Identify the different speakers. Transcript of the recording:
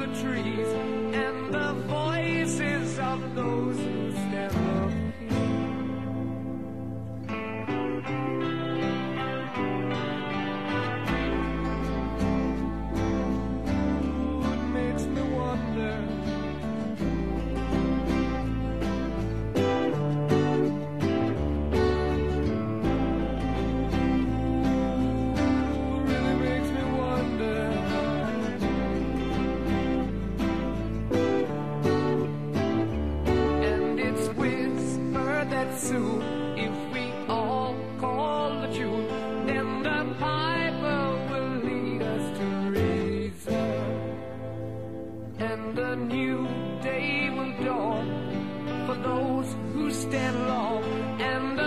Speaker 1: the trees and the voices of those who stand up here. It makes me wonder. Really makes me wonder. And it's whispered that soon, if we all call the tune, then the piper will lead us to reason, and a new day will dawn for those who stand long, and